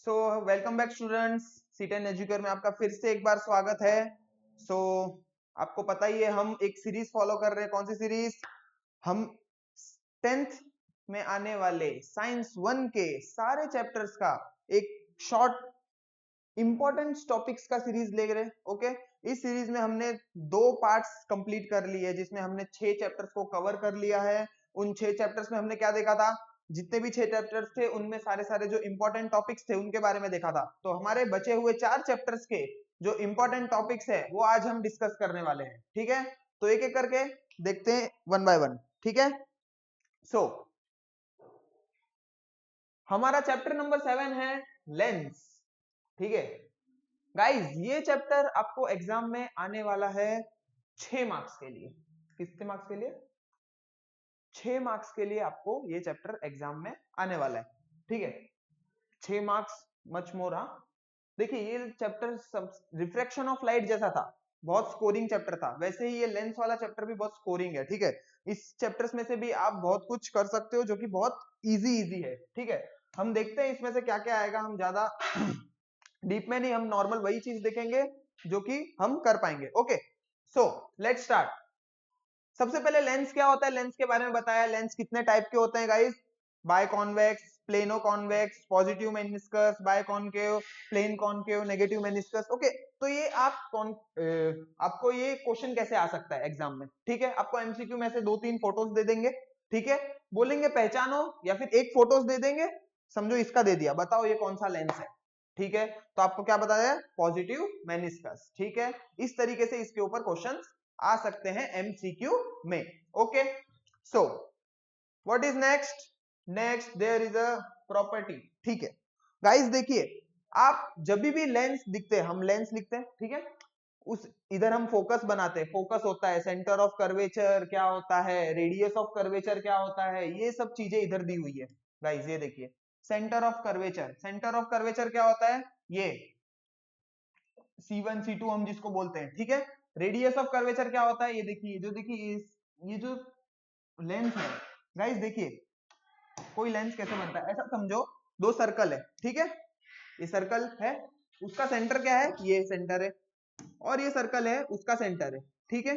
So welcome back students, C10 educare में आपका फिर से एक बार स्वागत है। सो आपको पता ही है हम एक सीरीज फॉलो कर रहे हैं। कौन सी सीरीज? हम 10th में आने वाले साइंस 1 के सारे चैप्टर्स का एक शॉर्ट इंपॉर्टेंट टॉपिक्स का सीरीज ले रहे हैं। ओके, इस सीरीज में हमने 2 पार्ट्स कंप्लीट कर लिए, जिसमें हमने 6 चैप्टर्स को कवर कर लिया है। उन 6 चैप्टर्स में हमने क्या देखा था? जितने भी 6 चैप्टर्स थे उनमें सारे जो इंपॉर्टेंट टॉपिक्स थे उनके बारे में देखा था। तो हमारे बचे हुए 4 चैप्टर्स के जो इंपॉर्टेंट टॉपिक्स है वो आज हम डिस्कस करने वाले हैं। ठीक है, तो एक एक करके देखते हैं वन बाय वन। ठीक है, सो हमारा चैप्टर नंबर 7 है लेंस। ठीक है गाइस, ये चैप्टर आपको एग्जाम में आने वाला है 6 मार्क्स के लिए। कितने मार्क्स के लिए? 6 मार्क्स के लिए आपको ये चैप्टर एग्जाम में आने वाला है। ठीक है, 6 मार्क्स, मच मोर। देखिए, ये चैप्टर सब रिफ्रैक्शन ऑफ लाइट जैसा था, बहुत स्कोरिंग चैप्टर था। वैसे ही ये लेंस वाला चैप्टर भी बहुत स्कोरिंग है। ठीक है, इस चैप्टर्स में से भी आप बहुत कुछ कर सकते हो जो कि बहुत इजी है। ठीक है, हम देखते हैं इसमें से क्या क्या आएगा। हम ज्यादा डीप में नहीं, हम नॉर्मल वही चीज देखेंगे जो कि हम कर पाएंगे। Okay, so let's start. सबसे पहले लेंस क्या होता है, लेंस के बारे में बताया। लेंस कितने टाइप के होते हैं guys? Biconvex, plano convex, positive meniscus, biconcave, plane concave, negative meniscus. Okay, तो ये आपको ये क्वेश्चन कैसे आ सकता है एग्जाम में? ठीक है, आपको एमसीक्यू में से 2-3 फोटोज दे देंगे। ठीक है, बोलेंगे पहचानो, या फिर एक फोटोज दे देंगे, समझो इसका दे दिया, बताओ ये कौन सा लेंस है। ठीक है, तो आपको क्या बताया? Positive meniscus. ठीक है, इस तरीके से इसके ऊपर क्वेश्चंस आ सकते हैं एमसीक्यू में। Okay, so what is next? Next there is a property. ठीक है गाइस, देखिए, आप जब भी लेंस दिखते हैं, हम लेंस लिखते हैं। ठीक है, उस इधर हम फोकस बनाते हैं। फोकस होता है, सेंटर ऑफ कर्वेचर क्या होता है, रेडियस ऑफ कर्वेचर क्या होता है, ये सब चीजें इधर दी हुई है गाइस। ये देखिए, centre of curvature, centre of curvature क्या होता है? ये C1 C2 हम जिसको बोलते हैं। ठीक है, रेडियस ऑफ कर्वेचर क्या होता है? ये देखिए, जो देखिए ये जो लेंस है गाइस, देखिए कोई लेंस कैसे बनता है, ऐसा समझो 2 सर्कल है। ठीक है, ये सर्कल है, उसका सेंटर क्या है? ये सेंटर है, और ये सर्कल है, उसका सेंटर है। ठीक है,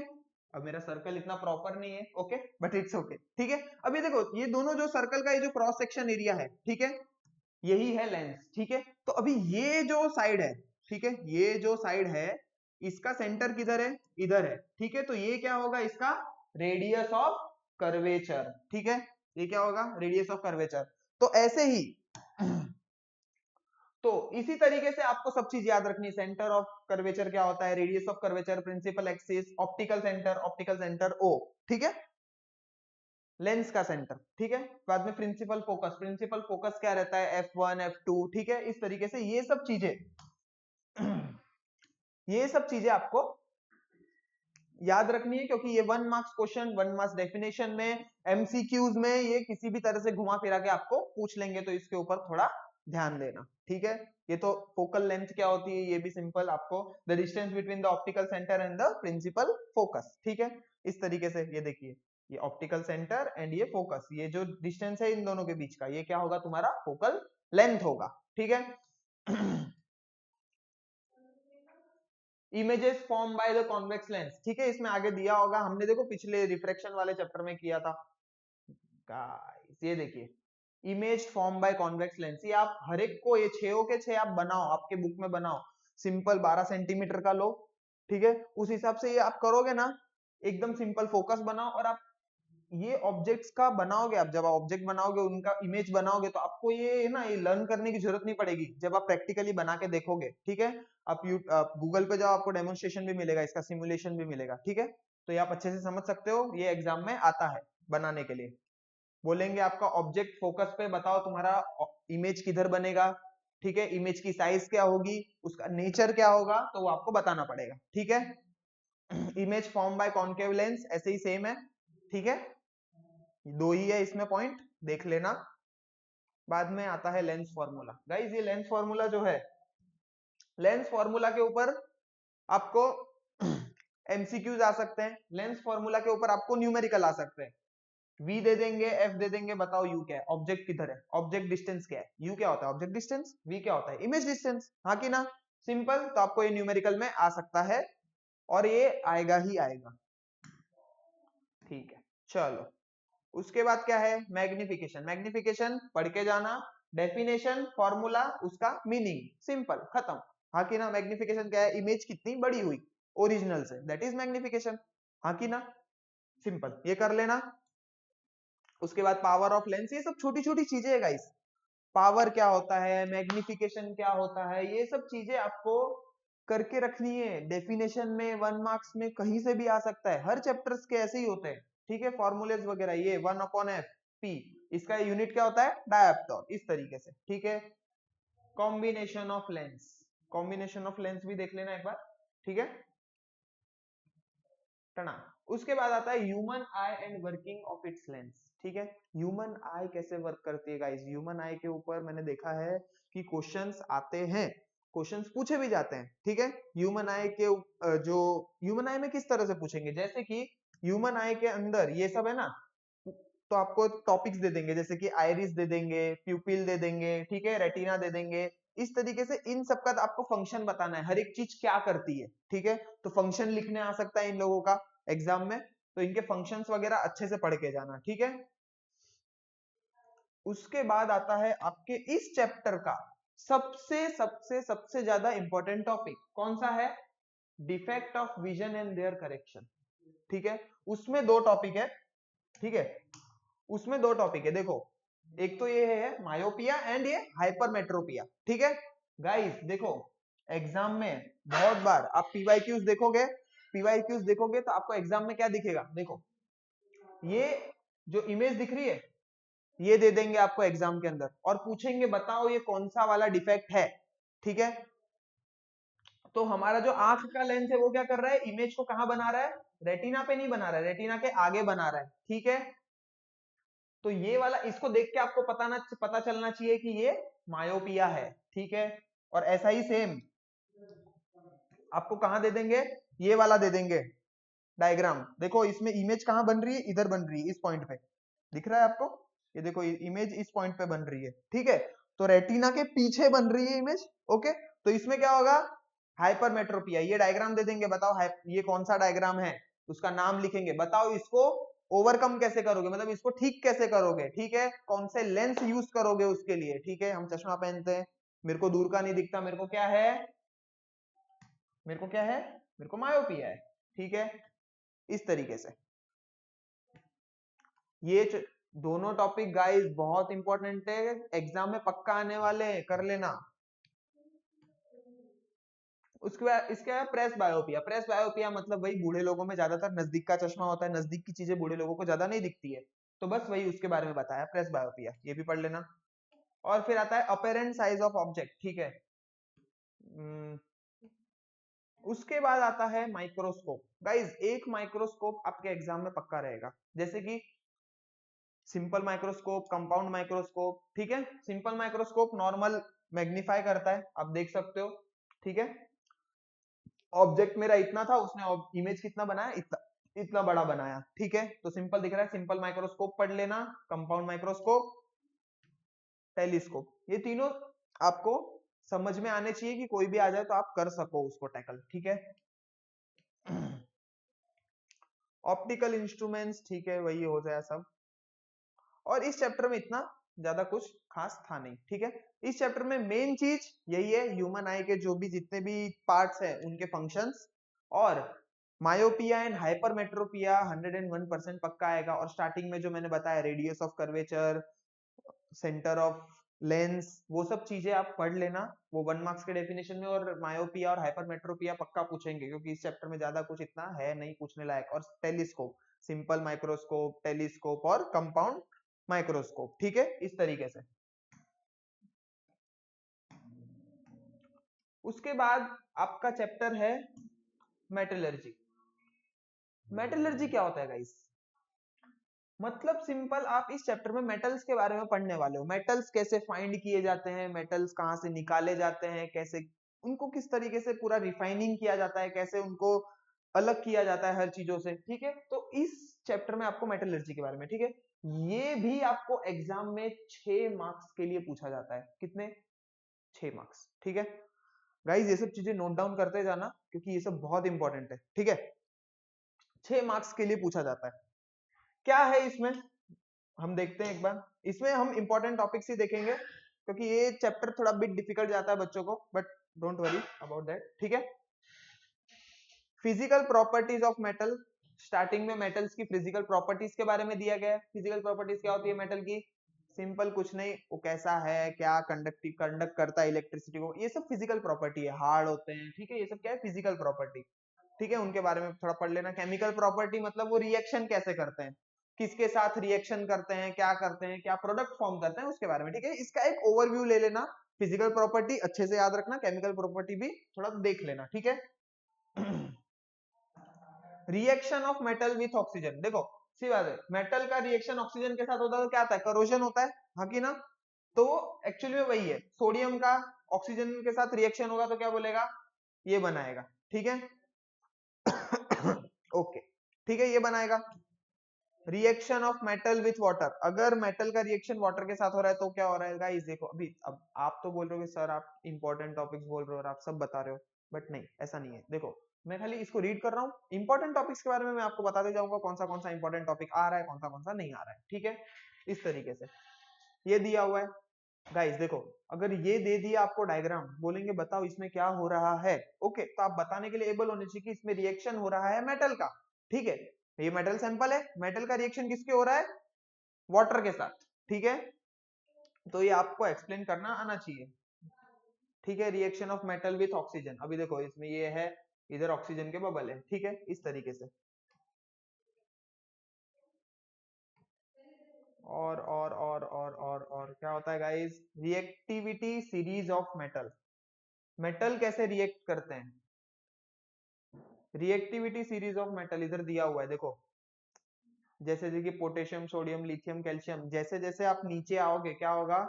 अब मेरा सर्कल इतना प्रॉपर नहीं है, ओके, बट इट्स ओके। ठीक है, अब ये देखो, ये दोनों जो सर्कल का ये जो क्रॉस सेक्शन एरिया है, ठीक है, यही है लेंस। ठीक है, तो अभी ये जो साइड है, ठीक है, ये जो साइड है, इसका सेंटर किधर है? इधर है। ठीक है, तो ये क्या होगा? इसका रेडियस ऑफ कर्वेचर। ठीक है, ये क्या होगा? Radius of curvature. तो ऐसे ही तो इसी तरीके से आपको सब चीज याद रखनी है। सेंटर ऑफ कर्वेचर क्या होता है, radius of curvature, principal axis, optical centre O. ठीक है, लेंस का सेंटर। ठीक है, बाद में प्रिंसिपल फोकस, प्रिंसिपल फोकस क्या रहता है? F1 F2। ठीक है, इस तरीके से ये सब चीजें ये सब चीजें आपको याद रखनी है, क्योंकि ये 1 मार्क्स क्वेश्चन, 1 मार्क्स डेफिनेशन में, एमसीक्यूज में ये किसी भी तरह से घुमा फिरा के आपको पूछ लेंगे, तो इसके ऊपर थोड़ा ध्यान देना। ठीक है, ये तो फोकल लेंथ क्या होती है ये भी सिंपल आपको, the distance between the optical centre and the principal focus. ठीक है, इस तरीके से ये देखिए, ये ऑप्टिकल सेंटर एंड ये फोकस, ये जो डिस्टेंस है इन दोनों के बीच का, ये क्या होगा? तुम्हारा फोकल लेंथ होगा। ठीक है images form by the convex lens. ठीक है, इसमें आगे दिया होगा, हमने देखो पिछले रिफ्रैक्शन वाले चैप्टर में किया था गाइस। ये देखिए, image form by convex lens, ये आप हर एक को, ये 6 के 6 आप बनाओ, आपके बुक में बनाओ। सिंपल 12 सेंटीमीटर का लो। ठीक है, उस हिसाब से ये आप करोगे ना, एकदम सिंपल फोकस बनाओ, और आप ये ऑब्जेक्ट्स का बनाओगे। आप जब ऑब्जेक्ट बनाओगे, उनका इमेज बनाओगे, तो आपको ये ना, ये लर्न करने की जरूरत नहीं पड़ेगी जब आप प्रैक्टिकली बना के देखोगे। ठीक है, आप गूगल पे जाओ, आपको डेमोन्स्ट्रेशन भी मिलेगा, इसका सिमुलेशन भी मिलेगा। ठीक है, तो ये आप अच्छे से समझ सकते हो, ये एग्जाम में आता है बनाने के लिए। बोलेंगे आपका ऑब्जेक्ट फोकस पे बताओ तुम्हारा इमेज किधर बनेगा। ठीक है, इमेज की साइज क्या होगी, उसका नेचर क्या होगा, तो वो आपको बताना पड़ेगा। ठीक है, image form by concave lens ऐसे ही सेम है। ठीक है, 2 ही है इसमें पॉइंट, देख लेना। बाद में आता है लेंस फॉर्मूला। गाइस, ये लेंस फॉर्मूला जो है, लेंस फॉर्मूला के ऊपर आपको एमसीक्यूज आ सकते हैं, लेंस फॉर्मूला के ऊपर आपको न्यूमेरिकल आ सकते हैं। v दे देंगे, f दे देंगे, बताओ u क्या है, ऑब्जेक्ट किधर है, ऑब्जेक्ट डिस्टेंस क्या है, u क्या होता है ऑब्जेक्ट डिस्टेंस, v क्या होता है इमेज डिस्टेंस, हाँ कि ना, सिंपल। तो आपको ये न्यूमेरिकल में आ सकता है और ये आएगा ही आएगा, ठीक है। चलो उसके बाद क्या है, मैग्निफिकेशन। मैग्निफिकेशन पढ़ के जाना, डेफिनेशन, फॉर्मूला, उसका मीनिंग, सिंपल, खत्म, हाँ कि ना। मैग्निफिकेशन क्या है, इमेज कितनी बड़ी हुई ओरिजिनल से, दैट इज मैग्निफिकेशन, हाँ कि ना, सिंपल, ये कर लेना। उसके बाद पावर ऑफ लेंस, ये सब छोटी छोटी चीजें है गाइस, पावर क्या होता है, मैग्निफिकेशन क्या होता है, ये सब चीजें आपको करके रखनी है। डेफिनेशन में 1 मार्क्स में कहीं से भी आ सकता है, हर चैप्टर्स के ऐसे ही होते हैं, ठीक है। फॉर्मूलेस वगैरह, ये 1/f p, इसका यूनिट क्या होता है डायप्टॉर, इस तरीके से, ठीक है। Combination of lens, combination of lens भी देख लेना एक बार, ठीक है। टना। उसके बाद आता है human I and working of its lens, ठीक है। ह्यूमन आई कैसे वर्क करती है गाइस, ह्यूमन आई के ऊपर मैंने देखा है कि क्वेश्चंस आते हैं, क्वेश्चंस पूछे भी जाते हैं, ठीक है। ह्यूमन आई के जो ह्यूमन आई में किस तरह से पूछेंगे, जैसे कि ह्यूमन आई के अंदर ये सब है ना, तो आपको टॉपिक्स दे देंगे, जैसे कि आइरिस दे देंगे, प्यूपिल दे देंगे, ठीक है, रेटिना दे देंगे, इस तरीके से इन सब का आपको फंक्शन बताना है, हर एक चीज क्या करती है, ठीक है। तो फंक्शन लिखने आ सकता है इन लोगों का एग्जाम में, तो इनके फंक्शंस वगैरह अच्छे से पढ़ के जाना, ठीक है। उसके बाद आता है आपके इस चैप्टर का सबसे सबसे सबसे ज्यादा इंपॉर्टेंट टॉपिक, कौन सा है, defect of vision and their correction, ठीक है। उसमें दो टॉपिक है, ठीक है, उसमें दो टॉपिक है, देखो, एक तो ये है मायोपिया एंड ये हाइपरमेट्रोपिया, ठीक है। गाइस देखो, एग्जाम में बहुत बार आप पीवाईक्यूज देखोगे, पीवाईक्यूज देखोगे तो आपको एग्जाम में क्या दिखेगा, देखो, ये जो इमेज दिख रही है, ये दे देंगे आपको एग्जाम के अंदर और पूछेंगे बताओ ये कौन सा वाला डिफेक्ट है, ठीक है। तो हमारा जो आंख का लेंस है वो क्या कर रहा है, इमेज को कहां बना रहा है, रेटिना पे नहीं बना रहा है, रेटिना के आगे बना रहा है, ठीक है। तो ये वाला, इसको देख के आपको पता चलना चाहिए कि ये मायोपिया है, ठीक है। और ऐसा ही सेम आपको कहां दे देंगे, ये वाला दे देंगे डायग्राम, देखो इसमें इमेज कहां बन रही है, इधर बन रही है, इस पॉइंट पे दिख रहा है आपको, ये देखो इमेज इस पॉइंट पे बन रही है, ठीक है। तो रेटिना के पीछे बन रही है इमेज, ओके। तो इसमें क्या होगा, हाइपरमेट्रोपिया, ये डायग्राम दे देंगे, बताओ ये कौन सा डायग्राम है, उसका नाम लिखेंगे, बताओ इसको ओवरकम कैसे करोगे, मतलब इसको ठीक कैसे करोगे, ठीक है, कौन से लेंस यूज करोगे उसके लिए, ठीक है। हम चश्मा पहनते हैं, मेरे को दूर का नहीं दिखता, मेरे को क्या है, मेरे को क्या है, मेरे को मायोपिया है, ठीक है, इस तरीके से। ये दोनों टॉपिक गाइस बहुत इंपॉर्टेंट है, एग्जाम में पक्का आने वाले हैं, कर लेना। उसके बाद इसके बाद प्रेस बायोपिया, प्रेस बायोपिया मतलब वही बूढ़े लोगों में ज्यादातर नजदीक का चश्मा होता है, नजदीक की चीजें बूढ़े लोगों को ज्यादा नहीं दिखती है, तो बस वही उसके बारे में बताया, प्रेस बायोपिया, ये भी पढ़ लेना। और फिर आता है अपेरेंट साइज ऑफ ऑब्जेक्ट, ठीक है। उसके बाद आता है माइक्रोस्कोप। गाइज एक माइक्रोस्कोप आपके एग्जाम में पक्का रहेगा, जैसे कि सिंपल माइक्रोस्कोप, कंपाउंड माइक्रोस्कोप, ठीक है। सिंपल माइक्रोस्कोप नॉर्मल मैग्नीफाई करता है, आप देख सकते हो, ठीक है। ऑब्जेक्ट मेरा इतना था, उसने इमेज कितना बनाया, इतना इतना बड़ा बनाया, ठीक है। तो सिंपल दिख रहा है, सिंपल माइक्रोस्कोप पढ़ लेना, कंपाउंड माइक्रोस्कोप, टेलीस्कोप, ये तीनों आपको समझ में आने चाहिए कि कोई भी आ जाए तो आप कर सको उसको टैकल, ठीक है। ऑप्टिकल इंस्ट्रूमेंट्स, ठीक है, वही हो जाए सब। और इस चैप्टर में इतना ज्यादा कुछ खास था नहीं, ठीक है। इस चैप्टर में मेन चीज यही है, ह्यूमन आई के जो भी जितने भी पार्ट्स हैं उनके फंक्शंस, और मायोपिया एंड हाइपरमेट्रोपिया 101% पक्का आएगा। और स्टार्टिंग में जो मैंने बताया, radius of curvature, centre of lens, वो सब चीजें आप पढ़ लेना, वो 1 मार्क्स के डेफिनेशन में। और मायोपिया और हाइपरमेट्रोपिया पक्का पूछेंगे, क्योंकि इस चैप्टर में ज्यादा कुछ इतना है नहीं पूछने लायक। और टेलीस्कोप, सिंपल माइक्रोस्कोप, टेलीस्कोप और कंपाउंड माइक्रोस्कोप, ठीक है, इस तरीके से। उसके बाद आपका चैप्टर है मेटलर्जी। मेटलर्जी क्या होता है गाइस, मतलब सिंपल आप इस चैप्टर में मेटल्स के बारे में पढ़ने वाले हो, मेटल्स कैसे फाइंड किए जाते हैं, मेटल्स कहाँ से निकाले जाते हैं, कैसे उनको किस तरीके से पूरा रिफाइनिंग किया जाता है, कैसे उनको अलग किया जाता है हर चीजों से, ठीक है। तो इस चैप्टर में आपको मेटलर्जी के बारे में, ठीक है। ये भी आपको एग्जाम में 6 मार्क्स के लिए पूछा जाता है। कितने? 6 मार्क्स। ठीक है गाइज, ये सब चीजें नोट डाउन करते जाना क्योंकि ये सब बहुत इंपॉर्टेंट है। ठीक है, 6 मार्क्स के लिए पूछा जाता है। क्या है इसमें, हम देखते हैं एक बार। इसमें हम इंपॉर्टेंट टॉपिक्स ही देखेंगे क्योंकि ये चैप्टर थोड़ा बिट डिफिकल्ट जाता है बच्चों को, but don't worry about that. ठीक है, physical properties of metal. Starting में मेटल्स की फिजिकल प्रॉपर्टीज के बारे में दिया गया है। फिजिकल प्रॉपर्टीज क्या होती है मेटल की? सिंपल, कुछ नहीं, वो कैसा है, क्या कंडक्ट करता है इलेक्ट्रिसिटी को, ये सब फिजिकल प्रॉपर्टी है। हार्ड होते हैं, ठीक है, ये सब क्या है? Physical property. ठीक है, उनके बारे में थोड़ा पढ़ लेना। केमिकल प्रॉपर्टी मतलब वो रिएक्शन कैसे करते हैं, किसके साथ रिएक्शन करते हैं, क्या प्रोडक्ट फॉर्म करते हैं, उसके बारे में। ठीक है, इसका एक ओवरव्यू ले लेना। फिजिकल प्रॉपर्टी अच्छे से याद रखना, केमिकल प्रॉपर्टी भी थोड़ा देख लेना। ठीक है, reaction of metal with oxygen. देखो सी बात है, मेटल का रिएक्शन ऑक्सीजन के साथ होता है तो क्या आता है? करोजन होता है, हाँ कि ना? तो एक्चुअली में वही है, सोडियम का ऑक्सीजन के साथ रिएक्शन होगा तो क्या बोलेगा? ये बनाएगा। ठीक है ओके, ठीक है, ये बनाएगा। Reaction of metal with water, अगर मेटल का रिएक्शन वाटर के साथ हो रहा है तो क्या हो रहा है गाइस? देखो अभी, अब आप तो बोल रहे हो सर आप इंपॉर्टेंट टॉपिक्स बोल रहे हो और आप सब बता रहे हो, बट नहीं, ऐसा नहीं है। देखो मैं खाली इसको रीड कर रहा हूँ, इंपॉर्टेंट टॉपिक्स के बारे में मैं आपको बताते जाऊंगा, कौन सा इंपॉर्टेंट टॉपिक आ रहा है, कौन सा नहीं आ रहा है। ठीक है, इस तरीके से ये दिया हुआ है गाइस। देखो अगर ये दे दिया आपको डायग्राम, बोलेंगे बताओ इसमें क्या हो रहा है, ओके, तो आप बताने के लिए एबल होने चाहिए कि इसमें रिएक्शन हो रहा है मेटल का। ठीक है, ये मेटल सैंपल है, मेटल का रिएक्शन किसके हो रहा है? वाटर के साथ। ठीक है, तो ये आपको एक्सप्लेन करना आना चाहिए। ठीक है, reaction of metal with oxygen, अभी देखो इसमें ये है, इधर ऑक्सीजन के बबल है। ठीक है, इस तरीके से। और क्या होता है guys? Reactivity series of metal. Metal कैसे रिएक्ट करते हैं? रिएक्टिविटी सीरीज ऑफ मेटल इधर दिया हुआ है, देखो जैसे कि पोटेशियम, सोडियम, लिथियम, कैल्शियम, जैसे जैसे आप नीचे आओगे क्या होगा?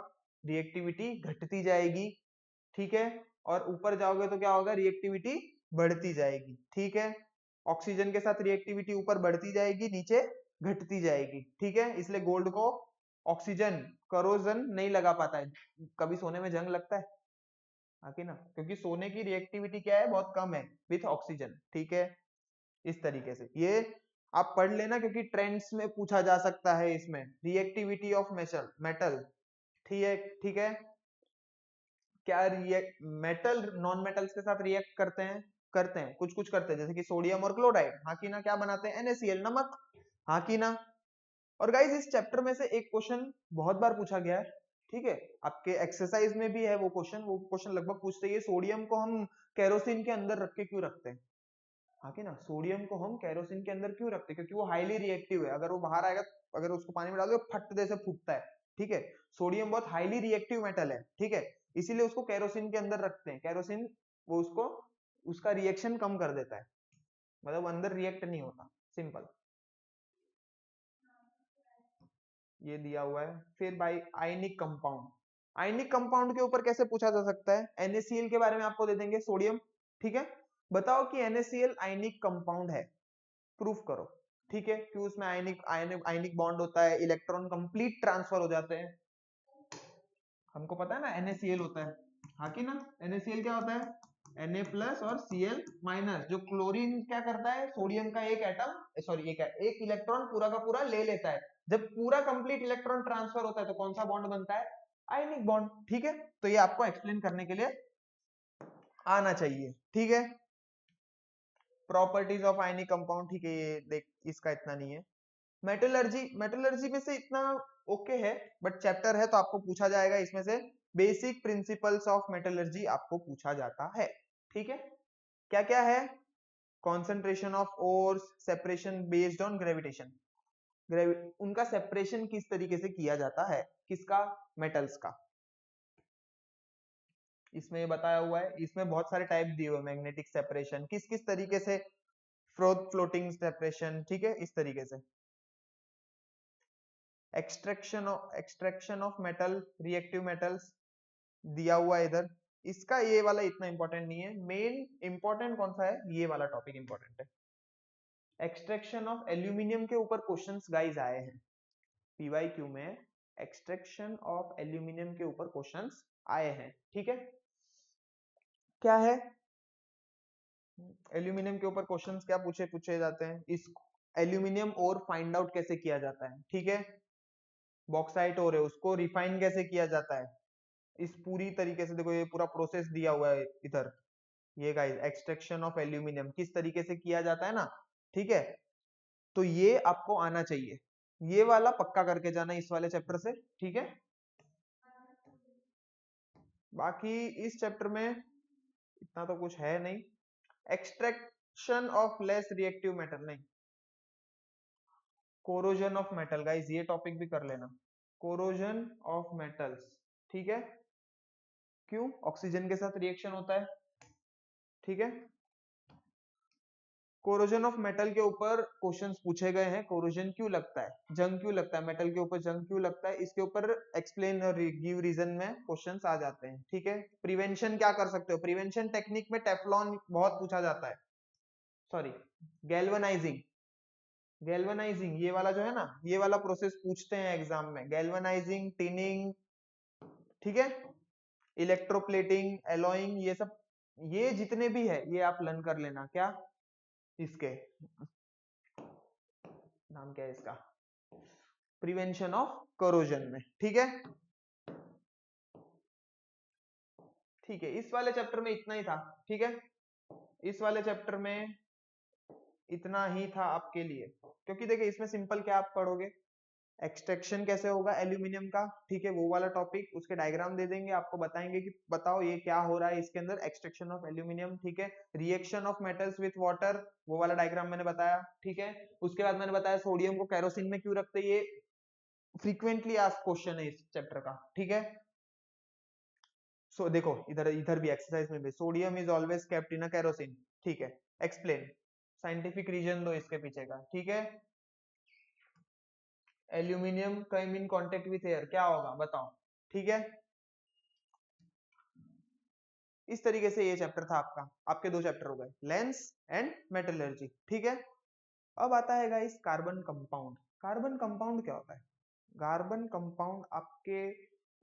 रिएक्टिविटी घटती जाएगी। ठीक है, और ऊपर जाओगे तो क्या होगा? रिएक्टिविटी बढ़ती जाएगी। ठीक है, ऑक्सीजन के साथ रिएक्टिविटी ऊपर बढ़ती जाएगी, नीचे घटती जाएगी। ठीक है, इसलिए गोल्ड को ऑक्सीजन करोजन नहीं लगा पाता है। कभी सोने में जंग लगता है, आके ना, क्योंकि सोने की रिएक्टिविटी क्या है? बहुत कम है विथ ऑक्सीजन। ठीक है, इस तरीके से ये आप पढ़ लेना क्योंकि ट्रेंड्स में पूछा जा सकता है इसमें। रिएक्टिविटी ऑफ मेटल, ठीक है, ठीक है। क्या रिएक्ट मेटल नॉन मेटल्स के साथ रिएक्ट करते हैं, कुछ कुछ करते हैं, जैसे कि सोडियम और क्लोराइड, हाँ की ना, क्या बनाते हैं? NaCl, नमक, हाँ की ना। और गाइज इस चैप्टर में से एक क्वेश्चन बहुत बार पूछा गया है। ठीक है, आपके एक्सरसाइज में भी है वो क्वेश्चन लगभग पूछते हैं, सोडियम को हम केरोसिन के अंदर रख के क्यों रखते हैं? हाँ कि ना, सोडियम को हम केरोसिन के अंदर क्यों रखते हैं? क्योंकि वो हाईली रिएक्टिव है, अगर वो बाहर आएगा, अगर उसको पानी में डाल दो फट दे से फूटता है। ठीक है, सोडियम बहुत हाईली रिएक्टिव मेटल है। ठीक है, इसीलिए उसको केरोसिन के अंदर रखते हैं। केरोसिन वो उसको उसका रिएक्शन कम कर देता है, मतलब अंदर रिएक्ट नहीं होता, सिंपल। ये दिया हुआ है। फिर भाई आयनिक कंपाउंड, आयनिक कंपाउंड के ऊपर कैसे पूछा जा सकता है? NaCl के बारे में आपको दे देंगे, सोडियम। ठीक है, बताओ कि NaCl आयनिक कंपाउंड है, प्रूफ करो। ठीक है, कि उसमें आयनिक आयनिक आयनिक बॉन्ड होता है, इलेक्ट्रॉन कंप्लीट ट्रांसफर हो जाते हैं। हमको पता है ना NaCl होता है, हाँ कि ना? NaCl क्या होता है? Na प्लस और Cl माइनस। जो क्लोरीन क्या करता है? सोडियम का एक एटम, सॉरी एक इलेक्ट्रॉन पूरा का पूरा ले लेता है। जब पूरा कंप्लीट इलेक्ट्रॉन ट्रांसफर होता है तो कौन सा बॉन्ड बनता है? Ionic bond. ठीक है, तो ये आपको एक्सप्लेन करने के लिए आना चाहिए। ठीक है, प्रॉपर्टीज ऑफ आयनिक कंपाउंड, ठीक है, ये देख इसका इतना नहीं है। मेटलर्जी, मेटलर्जी में से इतना ओके है, बट चैप्टर है तो आपको पूछा जाएगा इसमें से। बेसिक प्रिंसिपल्स ऑफ मेटलर्जी आपको पूछा जाता है। ठीक है, क्या क्या है? Concentration of ores, separation based on gravitation, उनका सेपरेशन किस तरीके से किया जाता है, किसका? मेटल्स का। इसमें बताया हुआ है, इसमें बहुत सारे टाइप दिए हुए, मैग्नेटिक सेपरेशन, किस किस तरीके से, फ्लोटिंग सेपरेशन, ठीक है, इस तरीके से। Extraction of metal, reactive metals दिया हुआ है इधर। इसका ये वाला इतना इंपॉर्टेंट नहीं है, मेन इंपॉर्टेंट कौन सा है? ये वाला टॉपिक इंपॉर्टेंट है। एक्सट्रैक्शन ऑफ एल्यूमिनियम के ऊपर क्वेश्चंस गाइस आए हैं, पीवाईक्यू में एक्सट्रैक्शन ऑफ एल्यूमिनियम के ऊपर क्वेश्चंस आए हैं, ठीक है। क्या है एल्यूमिनियम के ऊपर क्वेश्चंस, क्या पूछे जाते हैं, इस एल्यूमिनियम और फाइंड आउट कैसे किया जाता है, ठीक है। बॉक्साइट और है उसको रिफाइन कैसे किया जाता है, इस पूरी तरीके से देखो ये पूरा प्रोसेस दिया हुआ है इधर, ये गाइस एक्सट्रैक्शन ऑफ एल्यूमिनियम किस तरीके से किया जाता है ना, ठीक है। तो ये आपको आना चाहिए, ये वाला पक्का करके जाना इस वाले चैप्टर से, ठीक है। बाकी इस चैप्टर में इतना तो कुछ है नहीं। Extraction of less reactive metal नहीं, कोरोजन ऑफ मेटल गाइस, ये टॉपिक भी कर लेना, कोरोजन ऑफ मेटल्स, ठीक है। क्यों, ऑक्सीजन के साथ रिएक्शन होता है, ठीक है। कोरोजन ऑफ मेटल के ऊपर क्वेश्चंस पूछे गए हैं, कोरोजन क्यों लगता है, जंग क्यों लगता है, मेटल के ऊपर जंग क्यों लगता है, इसके ऊपर एक्सप्लेन और गिव रीजन में क्वेश्चंस आ जाते हैं, ठीक है। प्रिवेंशन क्या कर सकते हो, प्रिवेंशन टेक्निक में टेफ्लॉन बहुत पूछा जाता है, सॉरी गैल्वेनाइजिंग, गैल्वेनाइजिंग ये वाला जो है ना, ये वाला प्रोसेस पूछते हैं एग्जाम में, गैल्वेनाइजिंग, टिनिंग, ठीक है, इलेक्ट्रोप्लेटिंग, एलॉइंग, ये सब, ये जितने भी है ये आप लर्न कर लेना। क्या इसके नाम क्या है इसका, प्रिवेंशन ऑफ कोरोजन में, ठीक है। ठीक है, इस वाले चैप्टर में इतना ही था, ठीक है। इस वाले चैप्टर में इतना ही था आपके लिए, क्योंकि देखिए इसमें सिंपल क्या आप पढ़ोगे, एक्सट्रैक्शन कैसे होगा एल्यूमिनियम का, ठीक है, वो वाला टॉपिक, उसके डायग्राम दे देंगे आपको, बताएंगे कि बताओ ये क्या हो रहा है इसके अंदर, एक्सट्रैक्शन ऑफ एल्यूमिनियम, ठीक है। Reaction of metals with water, वो वाला डायग्राम मैंने बताया, ठीक है। उसके बाद मैंने बताया सोडियम को केरोसिन में क्यों रखते, ये फ्रीक्वेंटली आस्क्ड क्वेश्चन है इस चैप्टर का, ठीक है। सो देखो इधर इधर भी एक्सरसाइज में भी, sodium is always kept in a kerosene, ठीक है, एक्सप्लेन, साइंटिफिक रीजन दो इसके पीछे का, ठीक है। Aluminium come in contact with air, क्या होगा बताओ, ठीक है। इस तरीके से ये चैप्टर था आपका, आपके दो चैप्टर हो गए, लेंस एंड मेटलर्जी, ठीक है। अब आता है guys carbon compound. Carbon compound क्या होता है, कार्बन कंपाउंड आपके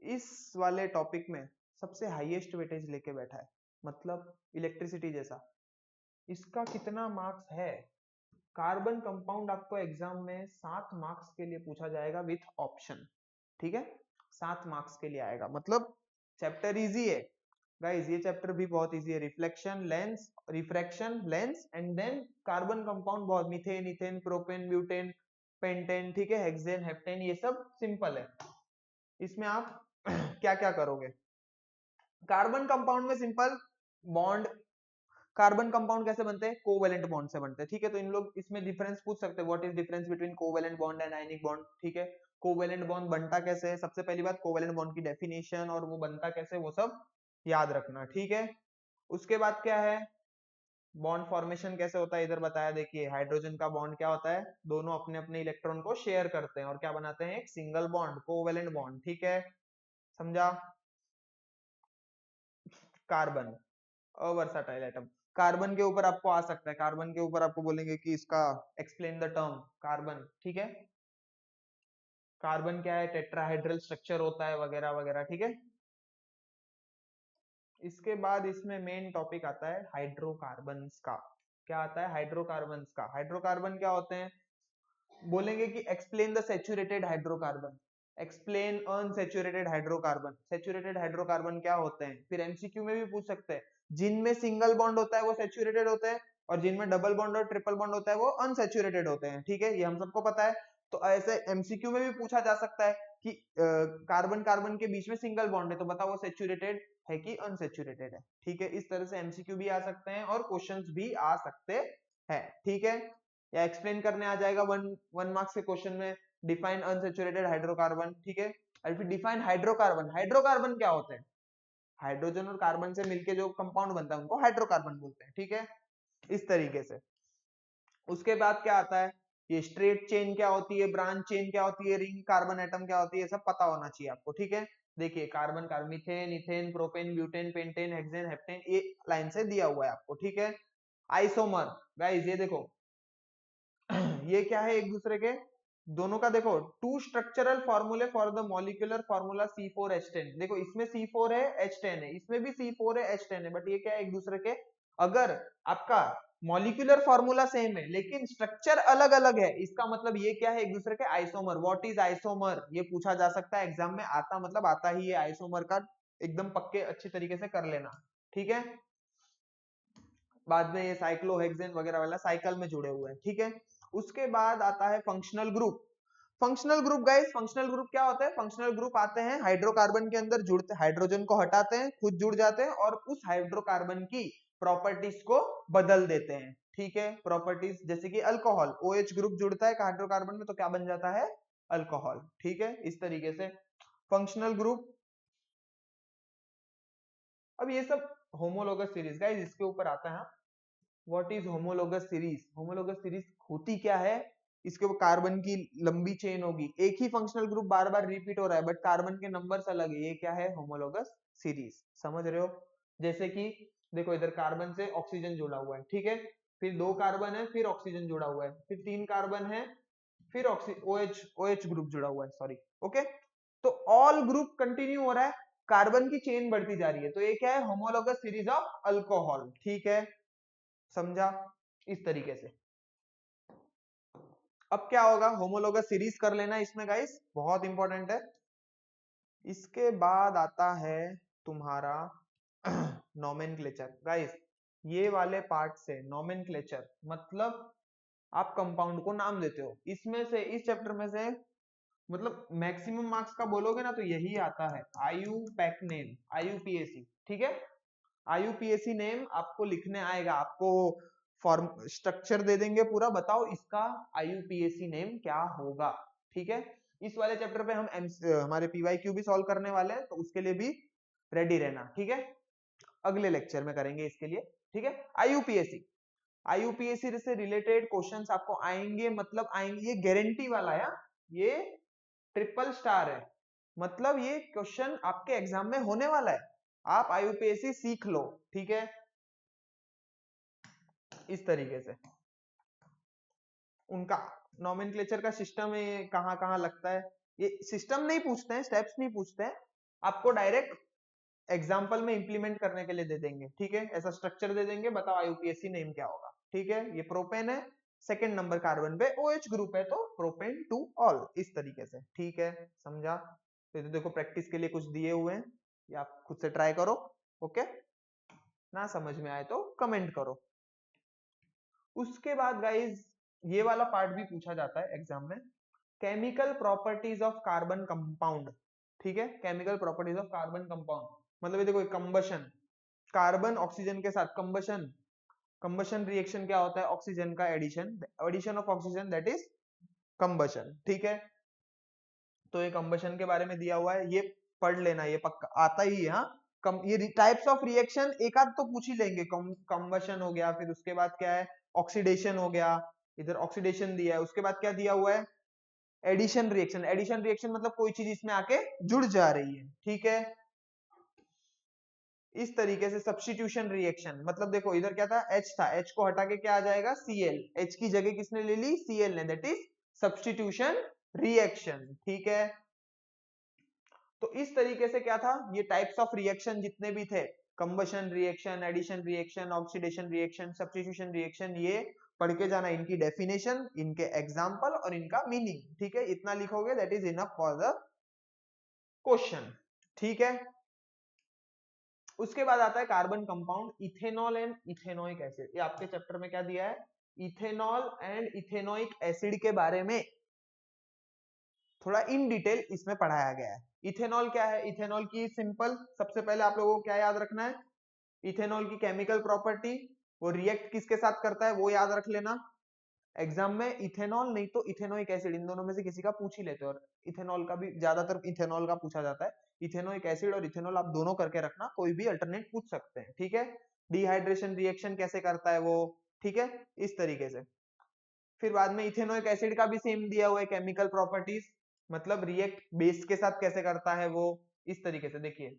इस वाले टॉपिक में सबसे हाईएस्ट वेटेज लेके बैठा है, मतलब इलेक्ट्रिसिटी जैसा, इसका कितना मार्क्स है, कार्बन कंपाउंड आपको एग्जाम में 7 मार्क्स के लिए पूछा जाएगा विथ ऑप्शन, ठीक है, 7 मार्क्स के लिए आएगा, मतलब चैप्टर इजी है गाइस, ये चैप्टर भी बहुत इजी है, reflection lens, refraction lens, and then carbon compound बहुत, methane, ethane, propane, butane, pentane, ठीक है, हेक्सेन, हेप्टेन, ये सब सिंपल है। इसमें आप क्या क्या करोगे, कार्बन कंपाउंड में सिंपल बॉन्ड, कार्बन कंपाउंड कैसे बनते हैं, कोवेलेंट बॉन्ड से बनते हैं, ठीक है। तो इन लोग इसमें डिफरेंस पूछ सकते हैं, what is difference between covalent bond and ionic bond, ठीक है। कोवेलेंट बॉन्ड बनता कैसे है, सबसे पहली बात कोवेलेंट बॉन्ड की डेफिनेशन और वो बनता कैसे, वो सब याद रखना, ठीक है। उसके बाद क्या है, बॉन्ड फॉर्मेशन कैसे होता है, इधर बताया, देखिए हाइड्रोजन का बॉन्ड क्या होता है, दोनों अपने अपने इलेक्ट्रॉन को शेयर करते हैं और क्या बनाते हैं, एक सिंगल बॉन्ड, कोवेलेंट बॉन्ड, ठीक है, समझा। कार्बन अवर्साटाइल एटम, कार्बन के ऊपर आपको आ सकता है, कार्बन के ऊपर आपको बोलेंगे कि इसका एक्सप्लेन द टर्म कार्बन, ठीक है। कार्बन क्या है, टेट्राहाइड्रल स्ट्रक्चर होता है वगैरह वगैरह, ठीक है। इसके बाद इसमें मेन टॉपिक आता है हाइड्रोकार्बन्स का, क्या आता है, हाइड्रोकार्बन्स का, हाइड्रोकार्बन क्या होते हैं, बोलेंगे कि explain the saturated hydrocarbon, explain unsaturated hydrocarbon, saturated hydrocarbon क्या होते हैं, फिर एमसीक्यू में भी पूछ सकते हैं, जिनमें सिंगल बॉन्ड होता है वो सैचुरेटेड होते हैं और जिनमें डबल बॉन्ड और ट्रिपल बॉन्ड होता है वो अनसैचुरेटेड होते हैं, ठीक है, ये हम सबको पता है। तो ऐसे एमसीक्यू में भी पूछा जा सकता है कि कार्बन कार्बन के बीच में सिंगल बॉन्ड है तो बताओ वो सैचुरेटेड है कि अनसैचुरेटेड है, ठीक है। इस तरह से एमसीक्यू भी आ सकते हैं और क्वेश्चंस भी आ सकते हैं, ठीक है। या एक्सप्लेन करने आ जाएगा वन मार्क्स के क्वेश्चन में, डिफाइन अनसैचुरेटेड हाइड्रोकार्बन, ठीक है। और फिर डिफाइन हाइड्रोकार्बन, हाइड्रोकार्बन क्या होते हैं, हाइड्रोजन और कार्बन से मिलके जो कंपाउंड बनता है उनको हाइड्रोकार्बन बोलते हैं, ठीक है, इस तरीके से। उसके बाद क्या आता है, ये स्ट्रेट चेन क्या होती है, ब्रांच चेन क्या होती है, रिंग कार्बन एटम क्या होती है, सब पता होना चाहिए आपको, ठीक है। देखिए carbon carbon, methane, ethane, propane, butane, pentane, hexane, heptane, ये लाइन से दिया हुआ है आपको, ठीक है। आइसोमर गाइस ये देखो ये क्या है एक दूसरे के दोनों का देखो, टू स्ट्रक्चरल फॉर्मूले for the molecular formula C4H10, देखो इसमें C4 है H10 है, इसमें भी C4 है H10 है, बट ये क्या है एक दूसरे के, अगर आपका मॉलिक्यूलर फॉर्मूला सेम है लेकिन स्ट्रक्चर अलग अलग है, इसका मतलब ये क्या है, एक दूसरे के आइसोमर। व्हाट इज आइसोमर, ये पूछा जा सकता है एग्जाम में, आता मतलब आता ही है आइसोमर का, एकदम पक्के अच्छी तरीके से कर लेना, ठीक है। बाद में ये साइक्लोहेक्सेन वगैरह वाला साइकिल में जुड़े हुए हैं, ठीक है। उसके बाद आता है functional group. Functional group guys, functional group क्या होता है, फंक्शनल ग्रुप आते हैं हाइड्रोकार्बन के अंदर जुड़ते, हाइड्रोजन को हटाते हैं, खुद जुड़ जाते हैं और उस हाइड्रोकार्बन की प्रॉपर्टीज को बदल देते हैं, ठीक है। प्रॉपर्टीज जैसे कि अल्कोहल, OH ग्रुप जुड़ता है हाइड्रोकार्बन में तो क्या बन जाता है, अल्कोहल, ठीक है। इस तरीके से फंक्शनल ग्रुप। अब ये सब होमोलोगस सीरीज गाइस, इसके ऊपर आता है what is homologous series. Homologous series होती क्या है, इसके ऊपर कार्बन की लंबी चेन होगी, एक ही फंक्शनल ग्रुप बार बार रिपीट हो रहा है बट कार्बन के नंबर्स अलग है, ये क्या है, होमोलोगस सीरीज, समझ रहे हो। जैसे कि देखो इधर कार्बन से ऑक्सीजन जुड़ा हुआ है, ठीक है, फिर 2 कार्बन है, फिर ऑक्सीजन जुड़ा हुआ है, फिर 3 कार्बन है, फिर OH ग्रुप जुड़ा हुआ है, सॉरी, ओके। तो ऑल ग्रुप कंटिन्यू हो रहा है, कार्बन की चेन बढ़ती जा रही है, तो ये क्या है, होमोलोगस सीरीज ऑफ अल्कोहल, ठीक है, समझा, इस तरीके से। अब क्या होगा, होमोलोगस सीरीज कर लेना इसमें गाइस, बहुत इंपॉर्टेंट है। इसके बाद आता है तुम्हारा नोमेनक्लेचर गाइस, ये वाले पार्ट से नोमेनक्लेचर मतलब आप कंपाउंड को नाम देते हो, इसमें से इस चैप्टर में से मतलब मैक्सिमम मार्क्स का बोलोगे ना तो यही आता है, आईयूपैक नेम, IUPAC, ठीक है। IUPAC नेम आपको लिखने आएगा, आपको फॉर्म स्ट्रक्चर दे देंगे पूरा, बताओ इसका IUPAC नेम क्या होगा, ठीक है। इस वाले चैप्टर पे हम हमारे PYQ भी सॉल्व करने वाले हैं, तो उसके लिए भी रेडी रहना, ठीक है। अगले लेक्चर में करेंगे इसके लिए, ठीक है। IUPAC से रिलेटेड क्वेश्चंस आपको आएंगे, मतलब आएंगे, ये गारंटी वाला है, ये ट्रिपल स्टार है, मतलब ये क्वेश्चन आपके एग्जाम में होने वाला है, आप IUPAC सीख लो, ठीक है। इस तरीके से उनका नोमेनक्लेचर का सिस्टम है, कहाँ कहाँ लगता है, ये सिस्टम नहीं पूछते हैं, स्टेप्स नहीं पूछते हैं, आपको डायरेक्ट एग्जाम्पल में इंप्लीमेंट करने के लिए दे देंगे, ठीक है। ऐसा स्ट्रक्चर दे देंगे, बताओ IUPAC नेम क्या होगा, ठीक है। ये प्रोपेन है, सेकेंड नंबर कार्बन पे OH ग्रुप है तो प्रोपेन टू ऑल, इस तरीके से, ठीक है, समझा। तो देखो प्रैक्टिस के लिए कुछ दिए हुए हैं, या आप खुद से ट्राई करो, ओके। ना समझ में आए तो कमेंट करो। उसके बाद गाइज ये वाला पार्ट भी पूछा जाता है एग्जाम में, chemical properties of carbon compound, ठीक है। Chemical properties of carbon compound मतलब ये देखो, कंबशन, कार्बन ऑक्सीजन के साथ कंबशन, कंबशन रिएक्शन क्या होता है, ऑक्सीजन का addition, addition of oxygen that is combustion, ठीक है। तो ये कंबशन के बारे में दिया हुआ है, ये पढ़ लेना, ये पक्का आता ही है, हाँ। ये टाइप्स ऑफ रिएक्शन एक आध तो पूछ ही लेंगे, कंबशन हो गया, फिर उसके बाद क्या है, ऑक्सीडेशन हो गया, इधर ऑक्सीडेशन दिया है, उसके बाद क्या दिया हुआ है, एडिशन रिएक्शन। एडिशन रिएक्शन मतलब कोई चीज इसमें आके जुड़ जा रही है, ठीक है। इस तरीके से सब्स्टिट्यूशन रिएक्शन मतलब देखो इधर क्या था, H था, H को हटा के क्या आ जाएगा, Cl, H की जगह किसने ले ली, Cl ने, दैट इज सब्स्टिट्यूशन रिएक्शन, ठीक है। तो इस तरीके से क्या था, ये टाइप्स ऑफ रिएक्शन जितने भी थे, combustion reaction, addition reaction, oxidation reaction, substitution reaction, ये पढ़ के जाना, इनकी डेफिनेशन, इनके एग्जांपल और इनका मीनिंग, ठीक है। इतना लिखोगे that is enough for the question, ठीक है। उसके बाद आता है carbon compound, ethanol and ethanoic acid. ये आपके चैप्टर में क्या दिया है, इथेनॉल एंड इथेनोइक एसिड के बारे में थोड़ा इन डिटेल इसमें पढ़ाया गया है। इथेनॉल क्या है, इथेनॉल की सिंपल, सबसे पहले आप लोगों को क्या याद रखना है, इथेनॉल की केमिकल प्रॉपर्टी, वो रिएक्ट किसके साथ करता है वो याद रख लेना। एग्जाम में इथेनॉल नहीं तो इथेनोइक एसिड, इन दोनों में से किसी का पूछ ही लेते हो, और इथेनॉल का भी ज्यादातर इथेनॉल का पूछा जाता है। इथेनोइक एसिड और इथेनॉल आप दोनों करके रखना, कोई भी अल्टरनेट पूछ सकते हैं, ठीक है। डिहाइड्रेशन रिएक्शन कैसे करता है वो, ठीक है, इस तरीके से। फिर बाद में इथेनोइक एसिड का भी सेम दिया हुआ है केमिकल प्रॉपर्टीज, मतलब रिएक्ट बेस के साथ कैसे करता है वो, इस तरीके से देखिए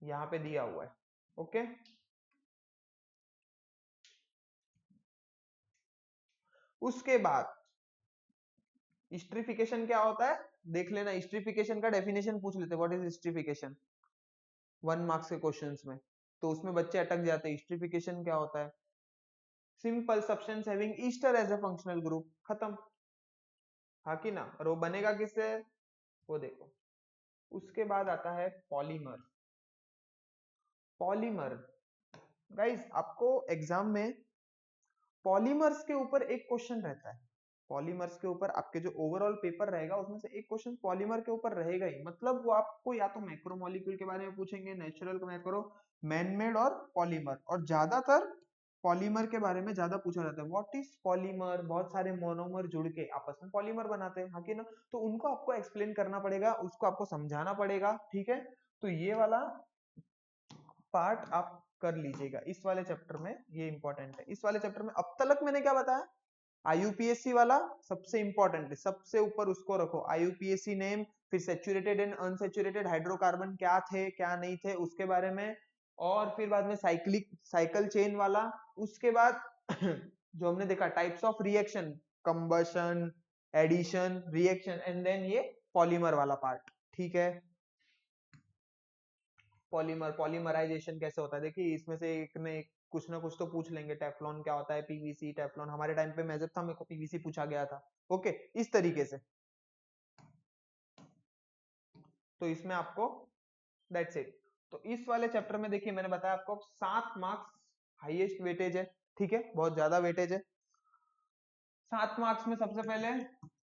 यहाँ पे दिया हुआ है, ओके। उसके बाद स्ट्रीफिकेशन क्या होता है देख लेना, स्ट्रीफिकेशन का डेफिनेशन पूछ लेते, व्हाट इज स्ट्रीफिकेशन 1 मार्क्स के क्वेश्चंस में, तो उसमें बच्चे अटक जाते हैं। स्ट्रीफिकेशन क्या होता है? Simple substance having ester as a functional group, खत्म। हाँ कि ना? और वो बनेगा किससे? वो देखो। उसके बाद आता है पॉलीमर। पॉलीमर गाइस आपको एग्जाम में पॉलीमर्स के ऊपर एक क्वेश्चन रहता है। पॉलीमर्स के ऊपर आपके जो ओवरऑल पेपर रहेगा उसमें से एक क्वेश्चन पॉलीमर के ऊपर रहेगा ही। मतलब वो आपको या तो मैक्रोमोलिक्यूल के बारे में पूछेंगे, नेचुरल मैक्रो, मैनमेड और पॉलीमर, और ज्यादातर पॉलीमर के बारे में ज्यादा पूछा जाता है। What is polymer? बहुत सारे मोनोमर जुड़ के आपस में पॉलीमर बनाते हैं, हाँ कि ना? तो उनको आपको एक्सप्लेन करना पड़ेगा, उसको आपको समझाना पड़ेगा, ठीक है? तो ये वाला पार्ट आप कर लीजिएगा इस वाले चैप्टर में, ये इंपॉर्टेंट है। इस वाले चैप्टर में अब तक मैंने क्या बताया? आईयूपीएससी वाला सबसे इंपॉर्टेंट है, सबसे ऊपर उसको रखो। आईयूपीएससी नेम, फिर सेचुरेटेड एंड अनसेचुरेटेड हाइड्रोकार्बन क्या थे क्या नहीं थे उसके बारे में, और फिर बाद में साइकिल चेन वाला। उसके बाद जो हमने देखा types of reaction, combustion, addition, reaction, and then ये पॉलीमर वाला पार्ट, ठीक है? पॉलीमराइजेशन कैसे होता है देखिए, इसमें से एक ने कुछ ना कुछ तो पूछ लेंगे। टेफ्लॉन क्या होता है, पीवीसी, टेफ्लॉन हमारे टाइम पे मेजर था, मेरे को पीवीसी पूछा गया था। ओके, इस तरीके से। तो इसमें आपको दैट्स इट। तो इस वाले चैप्टर में देखिए मैंने बताया आपको 7 मार्क्स हाईएस्ट वेटेज है, ठीक है? बहुत ज्यादा वेटेज है। 7 मार्क्स में सबसे पहले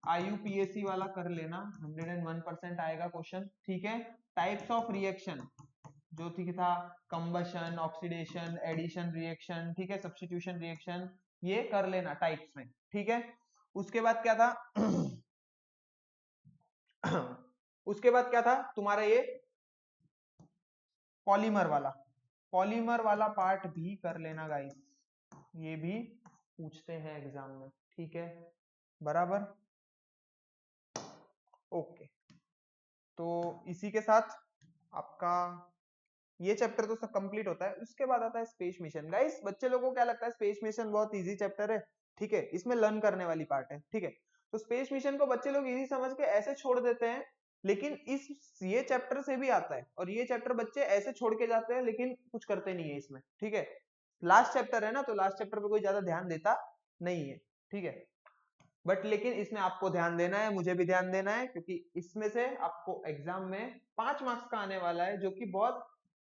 आईयूपीएससी वाला कर लेना, 101% आएगा क्वेश्चन, ठीक है? टाइप्स ऑफ रिएक्शन जो ठीक था, कंबशन, ऑक्सीडेशन, एडिशन रिएक्शन, ठीक है, सब्स्टिट्यूशन रिएक्शन, ये कर लेना टाइप्स में, ठीक है? उसके बाद क्या था? उसके बाद क्या था तुम्हारा? ये पॉलीमर वाला पार्ट भी कर लेना गाइस, ये भी पूछते हैं एग्जाम में, ठीक है? बराबर, ओके। तो इसी के साथ आपका ये चैप्टर तो सब कंप्लीट होता है। उसके बाद आता है स्पेस मिशन। गाइस बच्चे लोगों को क्या लगता है स्पेस मिशन बहुत इजी चैप्टर है, ठीक है? इसमें लर्न करने वाली पार्ट है, ठीक है? तो स्पेस मिशन को बच्चे लोग इजी समझ के ऐसे छोड़ देते हैं, लेकिन इस ये चैप्टर से भी आता है, और ये चैप्टर बच्चे ऐसे छोड़ के जाते हैं लेकिन कुछ करते नहीं है इसमें, ठीक है? लास्ट चैप्टर है ना, तो लास्ट चैप्टर पे कोई ज्यादा ध्यान देता नहीं है, ठीक है? बट लेकिन इसमें आपको ध्यान देना है, मुझे भी ध्यान देना है, क्योंकि इसमें से आपको एग्जाम में 5 मार्क्स का आने वाला है, जो कि बहुत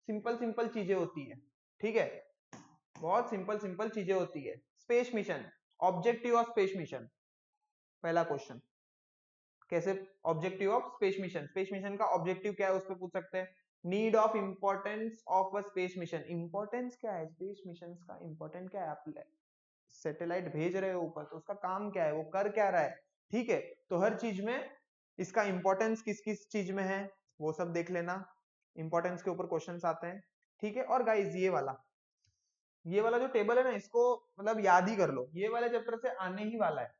सिंपल सिंपल चीजें होती है, ठीक है? बहुत सिंपल सिंपल चीजें होती है। Space mission, objective of space mission, पहला क्वेश्चन। कैसे objective of space mission? Space mission का ऑब्जेक्टिव क्या है उस पर पूछ सकते हैं। Need of importance of a space mission, importance क्या है स्पेस मिशन का? इंपॉर्टेंट क्या है? आप सैटेलाइट भेज रहे हो ऊपर, तो उसका काम क्या है, वो कर क्या रहा है, ठीक है? तो हर चीज में इसका इंपॉर्टेंस किस किस चीज में है वो सब देख लेना। इंपॉर्टेंस के ऊपर क्वेश्चंस आते हैं, ठीक है? और गाइस ये वाला जो टेबल है ना, इसको मतलब याद ही कर लो, ये वाले चैप्टर से आने ही वाला है।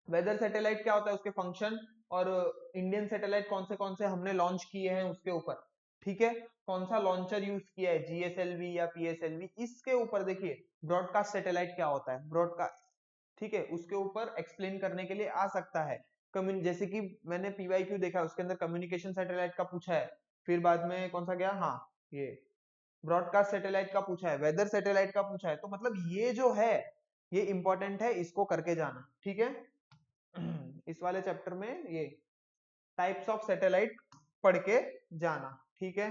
वेदर सैटेलाइट क्या होता है, उसके फंक्शन, और इंडियन सैटेलाइट कौन से हमने लॉन्च किए हैं उसके ऊपर, ठीक है? कौन सा लॉन्चर यूज किया है, जीएसएलवी या पीएसएलवी, इसके ऊपर देखिए। ब्रॉडकास्ट सैटेलाइट क्या होता है, ब्रॉडकास्ट, ठीक है? उसके ऊपर एक्सप्लेन करने के लिए आ सकता है। जैसे कि मैंने पीवाईक्यू देखा, उसके अंदर कम्युनिकेशन सैटेलाइट का पूछा है, फिर बाद में कौन सा गया, हाँ ये ब्रॉडकास्ट सैटेलाइट का पूछा है, वेदर सैटेलाइट का पूछा है। तो मतलब ये जो है ये इंपॉर्टेंट है, इसको करके जाना, ठीक है? इस वाले चैप्टर में ये टाइप्स ऑफ सैटेलाइट पढ़ के जाना, ठीक है?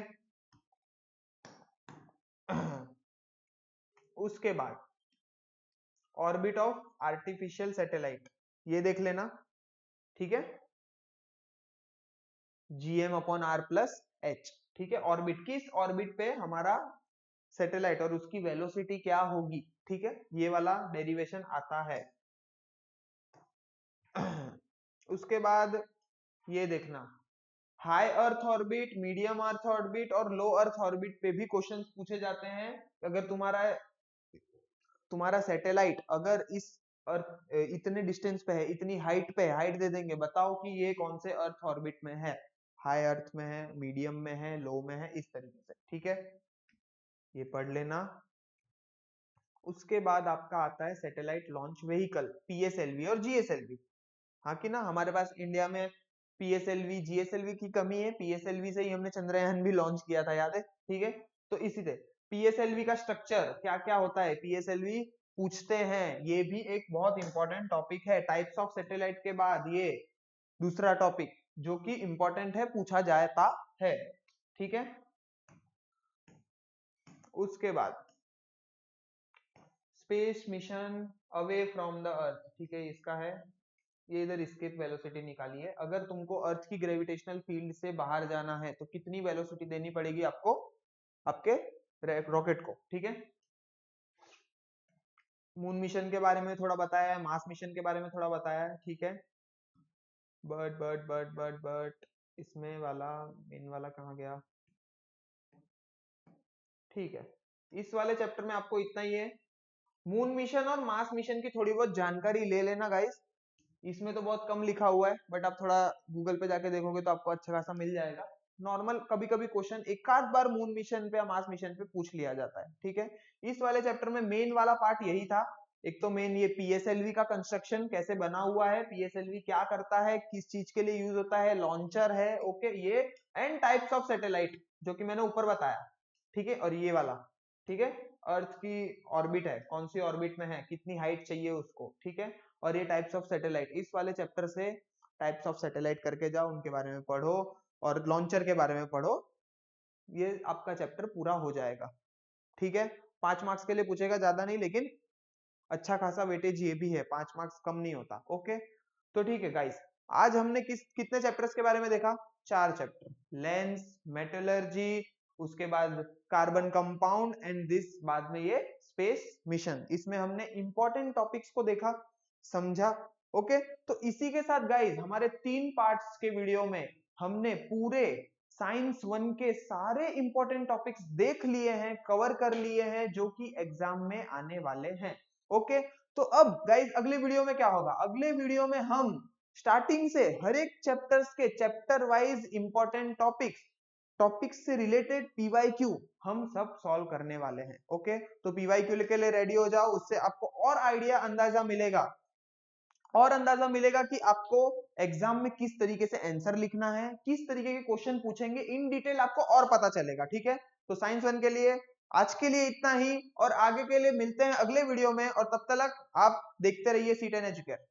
उसके बाद ऑर्बिट ऑफ आर्टिफिशियल सैटेलाइट, ये देख लेना, ठीक है? gm/r+h, ठीक है? ऑर्बिट, किस ऑर्बिट पे हमारा सैटेलाइट और उसकी वेलोसिटी क्या होगी, ठीक है? ये वाला डेरिवेशन आता है। उसके बाद ये देखना, high earth orbit, medium earth orbit और लो अर्थ ऑर्बिट पे भी क्वेश्चंस पूछे जाते हैं। अगर तुम्हारा सैटेलाइट अगर इस अर्थ इतने डिस्टेंस पे है, इतनी हाइट पे है, हाइट दे देंगे, बताओ कि ये कौन से अर्थ ऑर्बिट में है, हाई अर्थ में है, मीडियम में है, लो में है, इस तरीके से, ठीक है? ये पढ़ लेना। उसके बाद आपका आता है सैटेलाइट लॉन्च व्हीकल, पीएसएलवी और जीएसएलवी। हाँ कि ना, हमारे पास इंडिया में पीएसएलवी जीएसएलवी की कमी है, पीएसएलवी से ही हमने चंद्रयान भी लॉन्च किया था, याद है? ठीक है, तो इसी से पीएसएलवी का स्ट्रक्चर क्या क्या होता है, पीएसएलवी पूछते हैं, ये भी एक बहुत इंपॉर्टेंट टॉपिक है। टाइप्स ऑफ सैटेलाइट के बाद ये दूसरा टॉपिक जो कि इंपॉर्टेंट है, पूछा जाता है। ठीक है, उसके बाद space mission away from the earth. ठीक है, इसका है ये, इधर एस्केप वेलोसिटी निकाली है। अगर तुमको अर्थ की ग्रेविटेशनल फील्ड से बाहर जाना है तो कितनी वेलोसिटी देनी पड़ेगी आपको, आपके रॉकेट को। ठीक है, मून मिशन के बारे में थोड़ा बताया है, मार्स मिशन के बारे में थोड़ा बताया है। ठीक है, बट इसमें वाला मेन वाला कहाँ गया? ठीक है, इस वाले चैप्टर में आपको इतना ही है। मून मिशन और मार्स मिशन की थोड़ी बहुत जानकारी ले लेना गाइस, इसमें तो बहुत कम लिखा हुआ है, बट आप थोड़ा गूगल पे जाके देखोगे तो आपको अच्छा खासा मिल जाएगा। नॉर्मल कभी कभी क्वेश्चन एक आध बार मून मिशन पे या मार्स मिशन पे पूछ लिया जाता है। ठीक है, इस वाले चैप्टर में मेन वाला पार्ट यही था। एक तो मेन ये पीएसएलवी का कंस्ट्रक्शन कैसे बना हुआ है, पीएसएलवी क्या करता है, किस चीज के लिए यूज होता है, लॉन्चर है, ओके ये, एंड टाइप्स ऑफ सैटेलाइट जो कि मैंने ऊपर बताया। ठीक है, और ये वाला, ठीक है, अर्थ की ऑर्बिट है, कौन सी ऑर्बिट में है, कितनी हाइट चाहिए उसको। ठीक है, और ये टाइप्स ऑफ सैटेलाइट, इस वाले चैप्टर से टाइप्स ऑफ सैटेलाइट करके जाओ, उनके बारे में पढ़ो और लॉन्चर के बारे में पढ़ो, ये आपका चैप्टर पूरा हो जाएगा। ठीक है, 5 मार्क्स के लिए पूछेगा, ज्यादा नहीं, लेकिन अच्छा खासा वेटेज ये भी है, 5 मार्क्स कम नहीं होता। ओके, तो ठीक है गाइस, आज हमने कितने चैप्टर्स के बारे में देखा? 4 चैप्टर, लेंस, मेटलर्जी, उसके बाद कार्बन कंपाउंड एंड दिस, बाद में ये स्पेस मिशन। इसमें हमने इंपॉर्टेंट टॉपिक्स को देखा, समझा। ओके, तो इसी के साथ गाइस हमारे 3 पार्ट्स के वीडियो में हमने पूरे साइंस 1 के सारे इंपॉर्टेंट टॉपिक्स देख लिए हैं, कवर कर लिए हैं, जो कि एग्जाम में आने वाले हैं। ओके, तो अब गाइस अगले वीडियो में क्या होगा? अगले वीडियो में हम स्टार्टिंग से हर एक चैप्टर्स के चैप्टर वाइज इंपॉर्टेंट टॉपिक्स से रिलेटेड पीवाईक्यू हम सब सॉल्व करने वाले हैं। ओके, तो पीवाईक्यू के लिए रेडी हो जाओ, उससे आपको और आइडिया अंदाजा मिलेगा, और अंदाजा मिलेगा कि आपको एग्जाम में किस तरीके से आंसर लिखना है, किस तरीके के क्वेश्चन पूछेंगे, इन डिटेल आपको और पता चलेगा। ठीक है, तो साइंस 1 के लिए आज के लिए इतना ही, और आगे के लिए मिलते हैं अगले वीडियो में, और तब तक आप देखते रहिए C10 एजुकेयर।